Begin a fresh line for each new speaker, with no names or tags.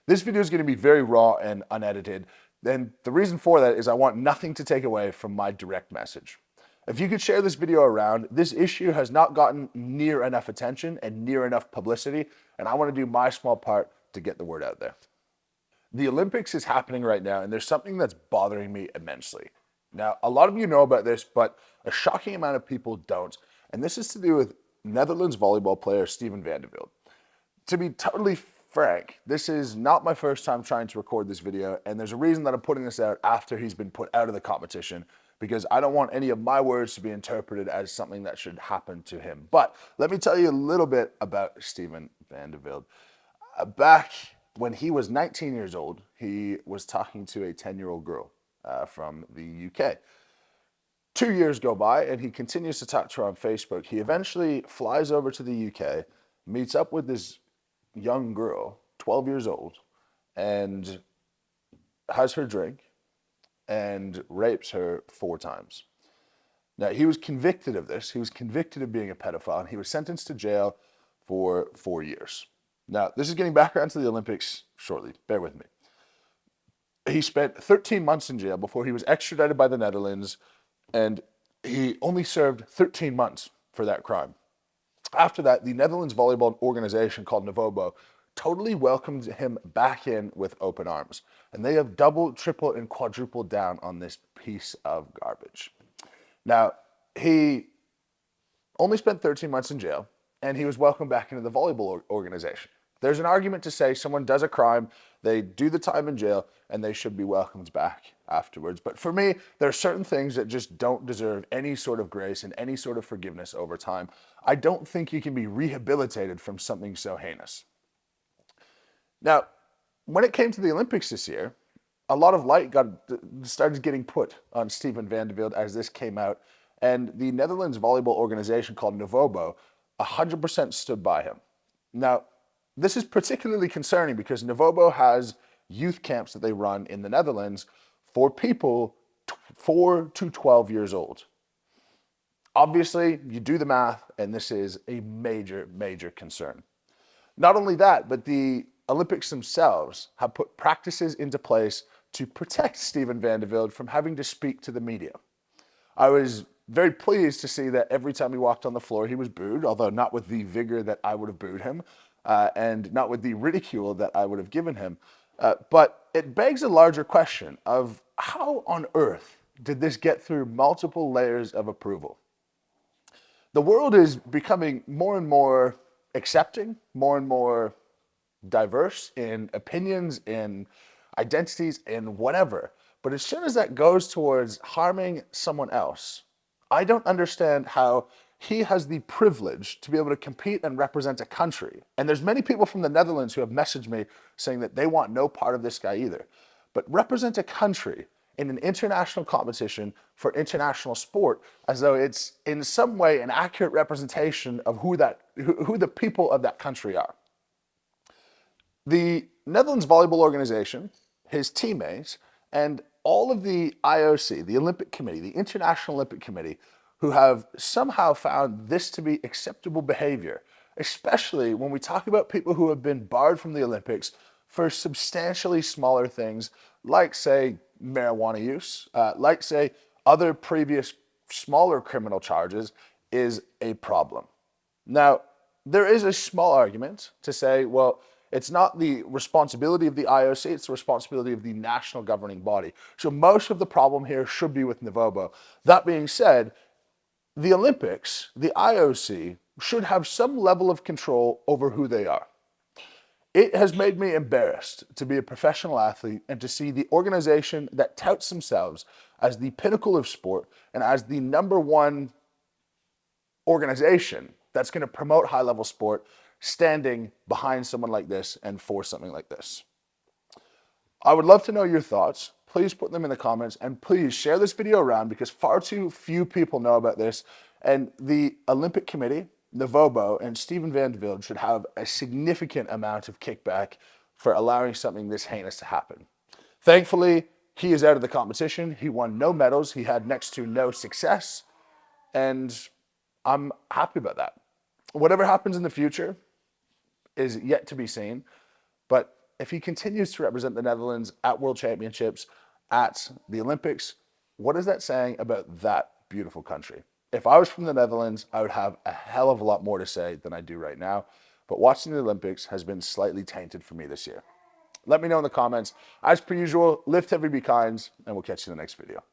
This video is going to be very raw and unedited. And the reason for that is I want nothing to take away from my direct message. If you could share this video around, this issue has not gotten near enough attention and near enough publicity, and I want to do my small part to get the word out there. The Olympics is happening right now, and there's something that's bothering me immensely. Now, a lot of you know about this, but a shocking amount of people don't. And this is to do with Netherlands volleyball player Steven Velde. To be totally frank, this is not my first time trying to record this video, and there's a reason that I'm putting this out after he's been put out of the competition, because I don't want any of my words to be interpreted as something that should happen to him. But let me tell you a little bit about Steven Velde. Back when he was 19 years old, he was talking to a 10-year-old girl from the UK. 2 years go by, and he continues to talk to her on Facebook. He eventually flies over to the UK, meets up with this young girl, 12 years old, and has her drink and rapes her 4 times. Now, he was convicted of this. He was convicted of being a pedophile, and he was sentenced to jail for 4 years. Now, this is getting back around to the Olympics shortly. Bear with me. He spent 13 months in jail before he was extradited by the Netherlands, and he only served 13 months for that crime. After that, the Netherlands volleyball organization called Nevobo totally welcomed him back in with open arms. And they have doubled, tripled, and quadrupled down on this piece of garbage. Now, he only spent 13 months in jail, and he was welcomed back into the volleyball organization. There's an argument to say someone does a crime, they do the time in jail, and they should be welcomed back afterwards. But for me, there are certain things that just don't deserve any sort of grace and any sort of forgiveness over time. I don't think you can be rehabilitated from something so heinous. Now, when it came to the Olympics this year, a lot of light started getting put on Steven Velde as this came out, and the Netherlands volleyball organization called Nevobo 100% stood by him. Now, this is particularly concerning because Nobo has youth camps that they run in the Netherlands for people 4 to 12 years old. Obviously, you do the math, and this is a major, major concern. Not only that, but the Olympics themselves have put practices into place to protect Steven Velde from having to speak to the media. I was very pleased to see that every time he walked on the floor, he was booed, although not with the vigor that I would have booed him, and not with the ridicule that I would have given him. But it begs a larger question of how on earth did this get through multiple layers of approval? The world is becoming more and more accepting, more and more diverse in opinions, in identities, in whatever. But as soon as that goes towards harming someone else, I don't understand how he has the privilege to be able to compete and represent a country. And there's many people from the Netherlands who have messaged me saying that they want no part of this guy either. But represent a country in an international competition for international sport as though it's in some way an accurate representation of who the people of that country are. The Netherlands volleyball organization, his teammates, and all of the IOC, the Olympic Committee, the International Olympic Committee, who have somehow found this to be acceptable behavior, especially when we talk about people who have been barred from the Olympics for substantially smaller things, like, say, marijuana use, like, say, other previous smaller criminal charges, is a problem. Now, there is a small argument to say, well, it's not the responsibility of the IOC, it's the responsibility of the national governing body. So most of the problem here should be with Nevobo. That being said, the Olympics, the IOC, should have some level of control over who they are. It has made me embarrassed to be a professional athlete and to see the organization that touts themselves as the pinnacle of sport and as the #1 organization that's going to promote high-level sport standing behind someone like this and for something like this. I would love to know your thoughts. Please put them in the comments, and please share this video around because far too few people know about this, and the Olympic Committee, Nevobo, and Steven Velde should have a significant amount of kickback for allowing something this heinous to happen. Thankfully, he is out of the competition. He won no medals. He had next to no success, and I'm happy about that. Whatever happens in the future is yet to be seen, but if he continues to represent the Netherlands at World Championships, at the Olympics, what is that saying about that beautiful country? If I was from the Netherlands, I would have a hell of a lot more to say than I do right now. But watching the Olympics has been slightly tainted for me this year. Let me know in the comments. As per usual, lift heavy, be kind, and we'll catch you in the next video.